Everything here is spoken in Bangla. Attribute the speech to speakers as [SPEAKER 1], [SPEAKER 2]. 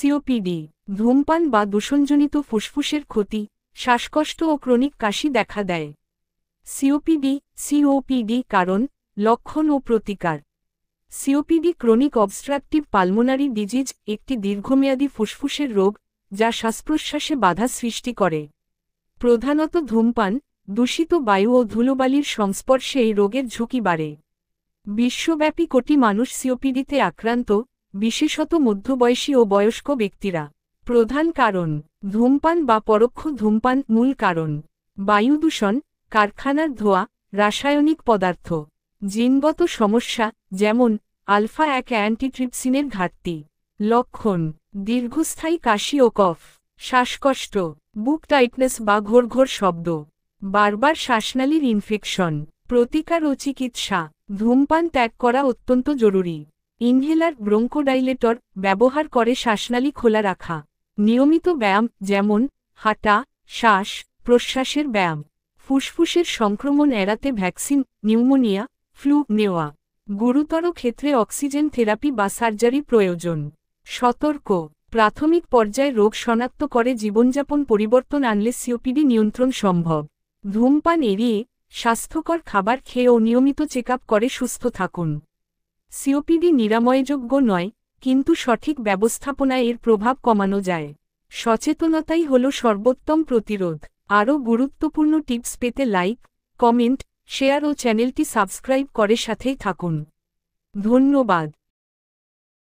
[SPEAKER 1] সিওপিডি ধূমপান বা দূষণজনিত ফুসফুসের ক্ষতি, শ্বাসকষ্ট ও ক্রনিক কাশি দেখা দেয়। সিওপিডি কারণ, লক্ষণ ও প্রতিকার। COPD chronic obstructive pulmonary disease একটি দীর্ঘমেয়াদী ফুসফুসের রোগ যা শ্বাসপ্রশ্বাসে বাধা সৃষ্টি করে। প্রধানত ধূমপান, দূষিত বায়ু ও ধুলোবালির সংস্পর্শে এই রোগের ঝুঁকি বাড়ে। বিশ্বব্যাপী কোটি মানুষ সিওপিডিতে আক্রান্ত, বিশেষত মধ্যবয়সী ও বয়স্ক ব্যক্তিরা। প্রধান কারণ, ধূমপান বা পরোক্ষ ধূমপান। মূল কারণ, বায়ু দূষণ, কারখানার ধোঁয়া, রাসায়নিক পদার্থ। জিনগত সমস্যা, যেমন আলফা-1 অ্যান্টিট্রিপসিনের ঘাটতি। লক্ষণ, দীর্ঘস্থায়ী কাশি ও কফ, শ্বাসকষ্ট, বুক টাইটনেস বা ঘোর ঘোর শব্দ, বারবার শ্বাসনালীর ইনফেকশন। প্রতিকার ও চিকিৎসা, ধূমপান ত্যাগ করা অত্যন্ত জরুরি। ইনহেলার ব্রোঙ্কোডাইলেটর ব্যবহার করে শ্বাসনালী খোলা রাখা। নিয়মিত ব্যায়াম, যেমন হাঁটা, শ্বাস প্রশ্বাসের ব্যায়াম। ফুসফুসের সংক্রমণ এড়াতে ভ্যাকসিন, নিউমোনিয়া, ফ্লু নেওয়া। গুরুতর ক্ষেত্রে অক্সিজেন থেরাপি বা সার্জারি প্রয়োজন। সতর্ক, প্রাথমিক পর্যায়ে রোগ শনাক্ত করে জীবনযাপন পরিবর্তন আনলে সিওপিডি নিয়ন্ত্রণ সম্ভব। ধূমপান এড়িয়ে, স্বাস্থ্যকর খাবার খেয়ে ও নিয়মিত চেকআপ করে সুস্থ থাকুন। সিওপিডি নিরাময়যোগ্য নয়, কিন্তু সঠিক ব্যবস্থাপনায় এর প্রভাব কমানো যায়। সচেতনতাই হল সর্বোত্তম প্রতিরোধ। আরও গুরুত্বপূর্ণ টিপস পেতে লাইক, কমেন্ট, শেয়ার ও চ্যানেলটি সাবস্ক্রাইব করে সাথেই থাকুন। ধন্যবাদ।